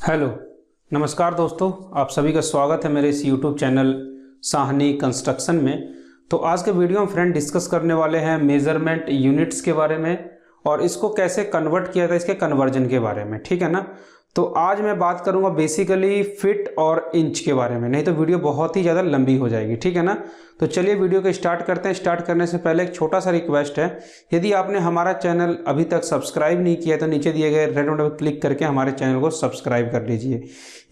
Hello, नमस्कार दोस्तों, आप सभी का स्वागत है मेरे इस यूट्यूब चैनल साहनी कंस्ट्रक्शन में। तो आज के वीडियो में फ्रेंड डिस्कस करने वाले हैं मेज़रमेंट यूनिट्स के बारे में और इसको कैसे कन्वर्ट किया था, इसके कन्वर्जन के बारे में, ठीक है ना। तो आज मैं बात करूंगा बेसिकली फिट और इंच के बारे में, नहीं तो वीडियो बहुत ही ज़्यादा लंबी हो जाएगी, ठीक है ना। तो चलिए वीडियो को स्टार्ट करते हैं। स्टार्ट करने से पहले एक छोटा सा रिक्वेस्ट है, यदि आपने हमारा चैनल अभी तक सब्सक्राइब नहीं किया तो नीचे दिए गए रेड बटन पर क्लिक करके हमारे चैनल को सब्सक्राइब कर लीजिए।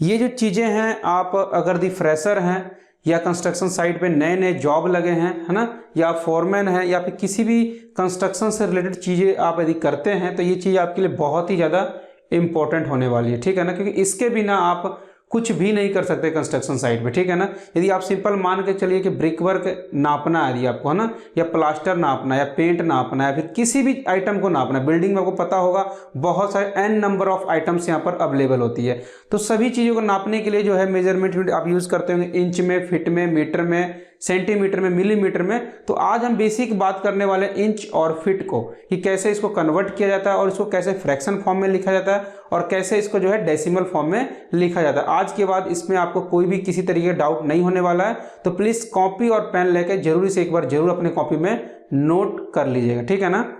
ये जो चीज़ें हैं, आप अगर दी फ्रेशर हैं या कंस्ट्रक्शन साइट पे नए नए जॉब लगे हैं, है ना, या फोरमैन है या फिर किसी भी कंस्ट्रक्शन से रिलेटेड चीज़ें आप यदि करते हैं तो ये चीज़ आपके लिए बहुत ही ज़्यादा इंपॉर्टेंट होने वाली है, ठीक है ना। क्योंकि इसके बिना आप कुछ भी नहीं कर सकते कंस्ट्रक्शन साइट पे, ठीक है ना। यदि आप सिंपल मान के चलिए कि ब्रिक वर्क नापना है यदि आपको, है ना, या प्लास्टर नापना है या पेंट नापना है, फिर किसी भी आइटम को नापना है, बिल्डिंग में आपको पता होगा बहुत सारे एन नंबर ऑफ आइटम्स यहाँ पर अवेलेबल होती है। तो सभी चीज़ों को नापने के लिए जो है मेजरमेंट यूनिट आप यूज़ करते होंगे, इंच में, फिट में, मीटर में, सेंटीमीटर में, मिलीमीटर में। तो आज हम बेसिक बात करने वाले हैं इंच और फिट को, कि कैसे इसको कन्वर्ट किया जाता है और इसको कैसे फ्रैक्शन फॉर्म में लिखा जाता है और कैसे इसको जो है डेसिमल फॉर्म में लिखा जाता है। आज के बाद इसमें आपको कोई भी किसी तरीके का डाउट नहीं होने वाला है। तो प्लीज़ कॉपी और पेन लेकर जरूरी से एक बार जरूर अपने कॉपी में नोट कर लीजिएगा, ठीक है ना।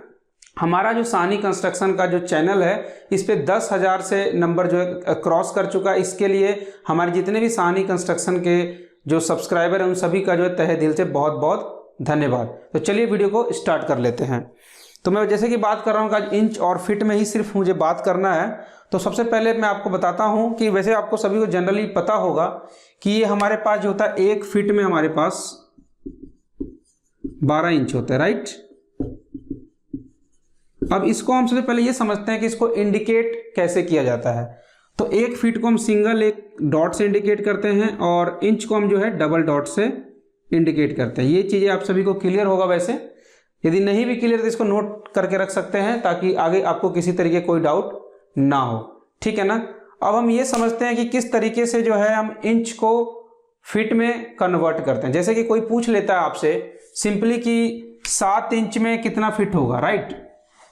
हमारा जो साहनी कंस्ट्रक्शन का जो चैनल है, इस पे 10,000 से नंबर जो है क्रॉस कर चुका है। इसके लिए हमारे जितने भी साहनी कंस्ट्रक्शन के जो सब्सक्राइबर हैं उन सभी का जो है तहे दिल से बहुत बहुत धन्यवाद। तो चलिए वीडियो को स्टार्ट कर लेते हैं। तो मैं जैसे कि बात कर रहा हूँ कि आज इंच और फिट में ही सिर्फ मुझे बात करना है। तो सबसे पहले मैं आपको बताता हूँ कि वैसे आपको सभी को जनरली पता होगा कि ये हमारे पास जो होता है, एक फिट में हमारे पास 12 इंच होता है, राइट। अब इसको हम सबसे पहले ये समझते हैं कि इसको इंडिकेट कैसे किया जाता है। तो एक फीट को हम सिंगल एक डॉट से इंडिकेट करते हैं और इंच को हम जो है डबल डॉट से इंडिकेट करते हैं। ये चीज़ें आप सभी को क्लियर होगा। वैसे यदि नहीं भी क्लियर तो इसको नोट करके रख सकते हैं ताकि आगे आपको किसी तरीके कोई डाउट ना हो, ठीक है ना। अब हम ये समझते हैं कि किस तरीके से जो है हम इंच को फिट में कन्वर्ट करते हैं। जैसे कि कोई पूछ लेता है आपसे सिंपली कि 7 इंच में कितना फिट होगा, राइट,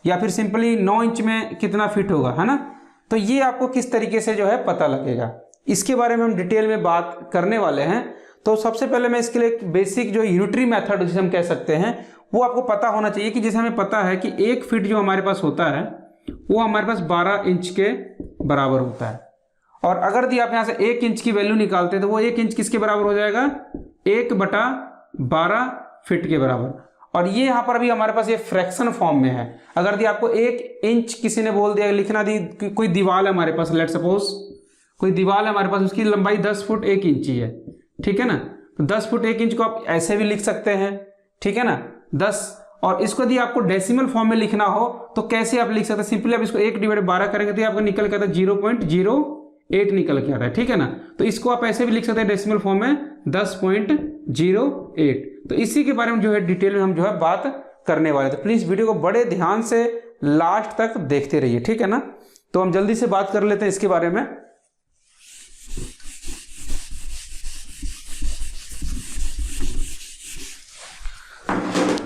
या फिर सिंपली 9 इंच में कितना फिट होगा, है ना। तो ये आपको किस तरीके से जो है पता लगेगा, इसके बारे में हम डिटेल में बात करने वाले हैं। तो सबसे पहले मैं इसके लिए एक बेसिक जो यूनिटरी मेथड जिसे हम कह सकते हैं वो आपको पता होना चाहिए। कि जैसे हमें पता है कि एक फीट जो हमारे पास होता है वो हमारे पास 12 इंच के बराबर होता है। और अगर यदि आप यहाँ से 1 इंच की वैल्यू निकालते हैं तो वो 1 इंच किसके बराबर हो जाएगा, 1/12 फीट के बराबर। और ये यहाँ पर अभी हमारे पास ये फ्रैक्शन फॉर्म में है। अगर दी आपको 1 इंच किसी ने बोल दिया लिखना, दी कोई दीवार है हमारे पास, लेट सपोज कोई दीवार है हमारे पास, उसकी लंबाई 10 फुट 1 इंच ही है, ठीक है ना। तो 10 फुट 1 इंच को आप ऐसे भी लिख सकते हैं, ठीक है ना, 10। और इसको यदि आपको डेसिमल फॉर्म में लिखना हो तो कैसे आप लिख सकते हैं, सिंपली आप इसको 1/12 करेंगे तो आपको निकल के आता है 0.08 निकल के आता है, ठीक है ना। तो इसको आप ऐसे भी लिख सकते हैं डेसिमल फॉर्म में 10.08। तो इसी के बारे में जो है डिटेल में हम जो है बात करने वाले। तो प्लीज वीडियो को बड़े ध्यान से लास्ट तक देखते रहिए, ठीक है ना। तो हम जल्दी से बात कर लेते हैं इसके बारे में।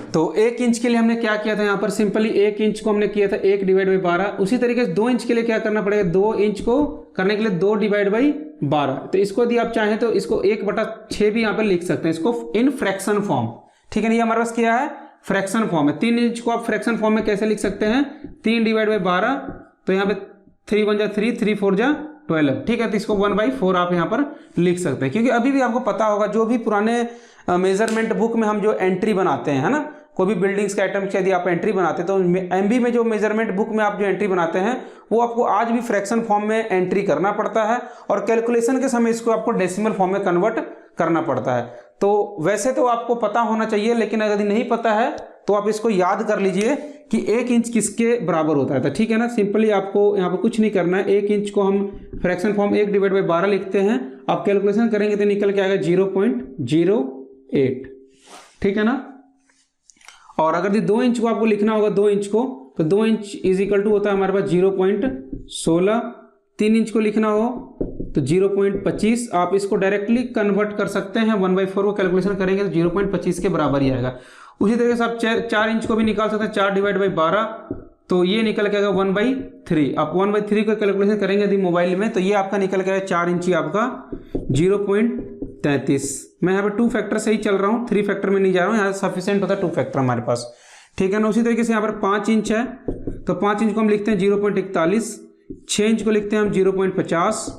तो 1 इंच के लिए हमने क्या किया था, यहाँ पर सिंपली 1 इंच को हमने किया था 1/12। उसी तरीके से 2 इंच के लिए क्या करना पड़ेगा, 2 इंच को करने के लिए 2/12। तो इसको यदि आप चाहें तो इसको 1/6 भी यहाँ पर लिख सकते हैं, इसको इन फ्रैक्शन फॉर्म, ठीक है ना। ये हमारे पास क्या है, फ्रैक्शन फॉर्म है। 3 इंच को आप फ्रैक्शन फॉर्म में कैसे लिख सकते हैं, 3/12। तो यहाँ पे 3 1 जा 3, 3 4 जा 12, ठीक है। तो इसको 1/4 आप यहाँ पर लिख सकते हैं। क्योंकि अभी भी आपको पता होगा जो भी पुराने मेजरमेंट बुक में हम जो एंट्री बनाते हैं, है ना, कोई भी बिल्डिंग्स के आइटम की यदि आप एंट्री बनाते हैं तो एमबी में जो मेजरमेंट बुक में आप जो एंट्री बनाते हैं वो आपको आज भी फ्रैक्शन फॉर्म में एंट्री करना पड़ता है और कैलकुलेशन के समय इसको आपको डेसिमल फॉर्म में कन्वर्ट करना पड़ता है। तो वैसे तो आपको पता होना चाहिए, लेकिन अगर नहीं पता है तो आप इसको याद कर लीजिए कि 1 इंच किसके बराबर होता है, ठीक है ना। सिंपली आपको यहाँ पर कुछ नहीं करना है, 1 इंच को हम फ्रैक्शन फॉर्म 1/12 लिखते हैं। आप कैलकुलेशन करेंगे तो निकल के आएगा 0.08, ठीक है ना। और अगर 2 इंच को आपको लिखना होगा 2 इंच को, तो 2 इंच इज इक्वल टू होता है हमारे पास 0.16। 3 इंच को लिखना हो तो 0.25। आप इसको डायरेक्टली कन्वर्ट कर सकते हैं, 1/4 को कैलकुलेशन करेंगे तो 0.25 के बराबर ही आएगा। उसी तरीके से आप 4 इंच को भी निकाल सकते हैं, 4/12। तो ये निकल के आएगा 1/3। आप 1/3 का कैलकुलेशन करेंगे यदि मोबाइल में तो ये आपका निकल के आएगा 4 इंची आपका 0.33। मैं यहाँ पे 2 फैक्टर से ही चल रहा हूँ, 3 फैक्टर में नहीं जा रहा हूँ, यहाँ सफिशिएंट होता है 2 फैक्टर हमारे पास, ठीक है ना। उसी तरीके से यहाँ पर 5 इंच है तो 5 इंच को हम लिखते हैं 0.41, 6 इंच को लिखते हैं हम 0.50,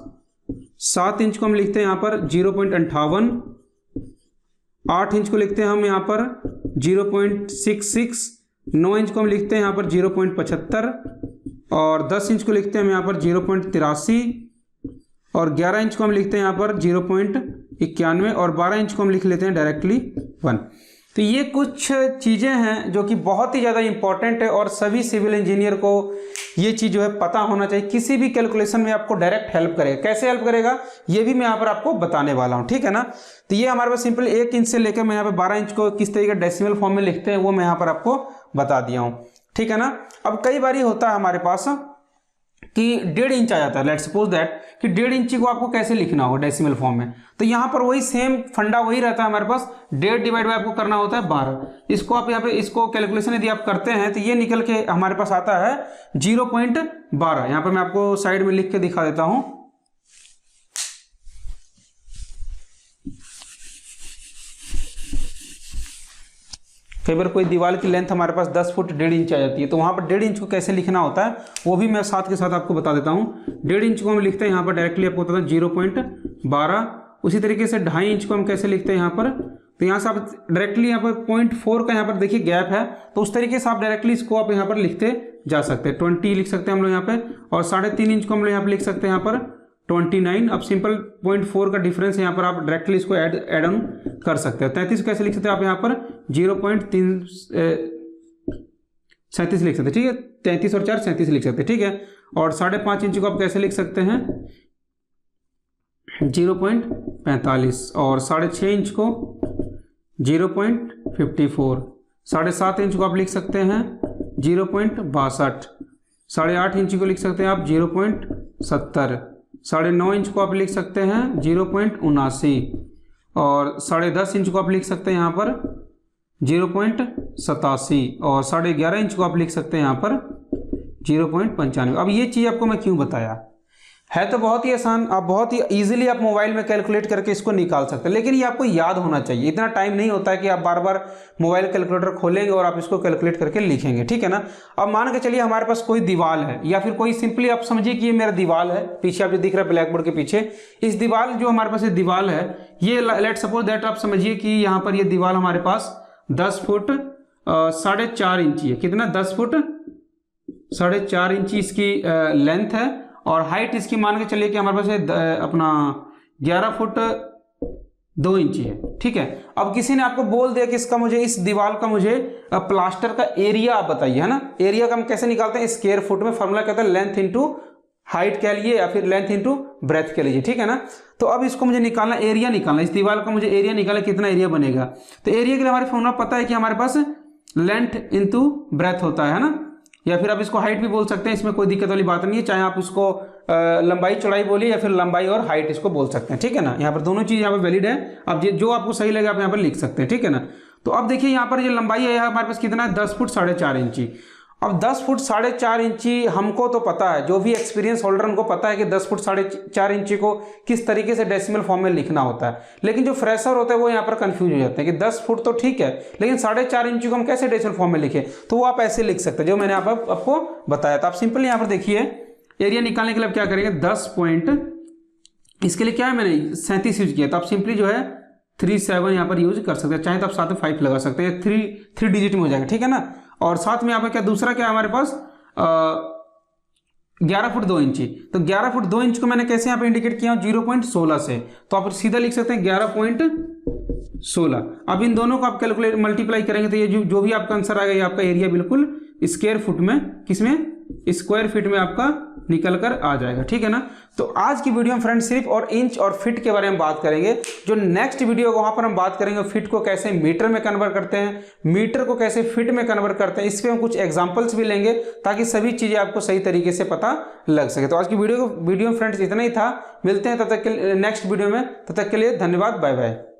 7 इंच को हम लिखते हैं यहाँ पर 0.58, 8 इंच को लिखते हैं हम यहाँ पर 0.66, 9 इंच को हम लिखते हैं यहाँ पर 0.75 और 10 इंच को लिखते हैं हम यहाँ पर 0.83 और 11 इंच को हम लिखते हैं यहाँ पर 0.91 और 12 इंच को हम लिख लेते हैं डायरेक्टली 1। तो ये कुछ चीज़ें हैं जो कि बहुत ही ज़्यादा इंपॉर्टेंट है और सभी सिविल इंजीनियर को ये चीज़ जो है पता होना चाहिए। किसी भी कैलकुलेशन में आपको डायरेक्ट हेल्प करेगा। कैसे हेल्प करेगा ये भी मैं यहाँ पर आपको बताने वाला हूँ, ठीक है ना। तो ये हमारे पास सिंपल 1 इंच से लेकर मैं यहाँ पे 12 इंच को किस तरीके डेसिमल फॉर्म में लिखते हैं वो मैं यहाँ पर आपको बता दिया हूँ, ठीक है ना। अब कई बार होता है हमारे पास कि 1.5 इंच आ जाता है, लेट्स सपोज दैट कि 1.5 इंची को आपको कैसे लिखना होगा डेसिमल फॉर्म में। तो यहाँ पर वही सेम फंडा वही रहता है हमारे पास, 1.5 डिवाइड बाय आपको करना होता है 12। इसको आप यहाँ पे इसको कैलकुलेशन यदि आप करते हैं तो ये निकल के हमारे पास आता है 0.12। यहाँ पर मैं आपको साइड में लिख के दिखा देता हूँ। कई बार कोई दीवार की लेंथ हमारे पास 10 फुट 1.5 इंच आ जाती है तो वहाँ पर 1.5 इंच को कैसे लिखना होता है वो भी मैं साथ के साथ आपको बता देता हूँ। 1.5 इंच को हम लिखते हैं यहाँ पर डायरेक्टली आपको बताता हूँ 0.12। उसी तरीके से 2.5 इंच को हम कैसे लिखते हैं यहाँ पर, तो यहाँ से आप डायरेक्टली यहाँ पर 0.4 का यहाँ पर देखिए गैप है तो उस तरीके से आप डायरेक्टली इसको आप यहाँ पर लिखते जा सकते हैं। 20 लिख सकते हैं हम लोग यहाँ पे और 3.5 इंच को हम लोग यहाँ पर लिख सकते हैं यहाँ पर 29। अब सिंपल 0.4 का डिफरेंस है यहाँ पर, आप डायरेक्टली इसको ऐड ऑन कर सकते हो। 33 कैसे लिख सकते हैं आप यहाँ पर 0.37 लिख सकते हैं, ठीक है। 33 और 4 37 लिख सकते हैं, ठीक है। और 5.5 इंच को आप कैसे लिख सकते हैं 0.45 और 6.5 इंच को 0.54, 7.5 इंच को आप लिख सकते हैं 0.62, 8.5 इंच को लिख सकते हैं आप 0.70, 9.5 इंच को आप लिख सकते हैं 0.79 और 10.5 इंच को आप लिख सकते हैं यहाँ पर 0.87 और 11.5 इंच को आप लिख सकते हैं यहाँ पर 0.95। अब ये चीज़ आपको मैं क्यों बताया है तो बहुत ही आसान, आप बहुत ही इजीली आप मोबाइल में कैलकुलेट करके इसको निकाल सकते हैं, लेकिन ये आपको याद होना चाहिए। इतना टाइम नहीं होता है कि आप बार बार मोबाइल कैलकुलेटर खोलेंगे और आप इसको कैलकुलेट करके लिखेंगे, ठीक है ना। अब मान के चलिए हमारे पास कोई दीवार है या फिर कोई सिंपली आप समझिए कि ये मेरा दीवार है, पीछे आप जो दिख रहा है ब्लैक बोर्ड के पीछे, इस दीवार जो हमारे पास दीवार है ये लेट सपोज दैट आप समझिए कि यहाँ पर ये दीवार हमारे पास 10 फुट 4.5 इंची है। कितना 10 फुट 4.5 इंची इसकी लेंथ है और हाइट इसकी मान के चलिए कि हमारे पास अपना 11 फुट 2 इंची है, ठीक है। अब किसी ने आपको बोल दिया कि इसका मुझे इस दीवार का मुझे प्लास्टर का एरिया आप बताइए, है ना। एरिया का हम कैसे निकालते हैं स्क्वायर फुट में, फॉर्मूला कहता है लेंथ इंटू हाइट कह लीजिए या फिर लेंथ इंटू ब्रेथ कह लीजिए, ठीक है ना। तो अब इसको मुझे निकालना, एरिया निकालना, इस दीवार का मुझे एरिया निकालना, कितना एरिया बनेगा। तो एरिया के लिए हमारे फॉर्मूला पता है कि हमारे पास लेंथ इंटू ब्रेथ होता है ना, या फिर आप इसको हाइट भी बोल सकते हैं, इसमें कोई दिक्कत वाली बात नहीं है। चाहे आप इसको लंबाई चौड़ाई बोलिए या फिर लंबाई और हाइट इसको बोल सकते हैं, ठीक है ना। यहाँ पर दोनों चीज़ यहाँ पर वैलिड है। अब जो आपको सही लगे आप यहाँ पर लिख सकते हैं, ठीक है ना। तो अब देखिए यहाँ पर जो लंबाई है हमारे पास कितना है 10 फुट 4.5 इंची। अब 10 फुट 4.5 इंची हमको तो पता है, जो भी एक्सपीरियंस होल्डर उनको पता है कि 10 फुट 4.5 इंची को किस तरीके से डेसिमल फॉर्म में लिखना होता है। लेकिन जो फ्रेशर होता है वो यहाँ पर कंफ्यूज हो जाते हैं कि 10 फुट तो ठीक है लेकिन 4.5 इंची को हम कैसे डेसिमल फॉर्म में लिखें। तो वो आप ऐसे लिख सकते हैं जो मैंने आपको बताया था। आप सिंपल यहाँ पर देखिए एरिया निकालने के लिए आप क्या करेंगे 10 पॉइंट, इसके लिए क्या है मैंने 37 यूज किया, तो आप सिंपली जो है 37 यहाँ पर यूज कर सकते हैं। चाहे तो आप साथ में 5 लगा सकते हैं, 3 डिजिट में हो जाएगा, ठीक है ना। और साथ में यहाँ पर क्या दूसरा क्या है हमारे पास 11 फुट 2 इंची। तो 11 फुट 2 इंच को मैंने कैसे यहाँ पे इंडिकेट किया 0.16 से, तो आप सीधा लिख सकते हैं 11.16। अब इन दोनों को आप कैलकुलेट मल्टीप्लाई करेंगे तो ये जो भी आपका आंसर आएगा ये आपका एरिया बिल्कुल स्क्वायर फुट में, किसमें स्क्वायर फीट में आपका निकल कर आ जाएगा, ठीक है ना। तो आज की वीडियो में फ्रेंड सिर्फ और इंच और फीट के बारे में बात करेंगे। जो नेक्स्ट वीडियो वहां पर हम बात करेंगे फीट को कैसे मीटर में कन्वर्ट करते हैं, मीटर को कैसे फीट में कन्वर्ट करते हैं, इस पर हम कुछ एग्जांपल्स भी लेंगे ताकि सभी चीजें आपको सही तरीके से पता लग सके। तो आज की वीडियो में फ्रेंड्स इतना ही था। मिलते हैं तब तक के नेक्स्ट वीडियो में, तब तक के लिए धन्यवाद, बाय बाय।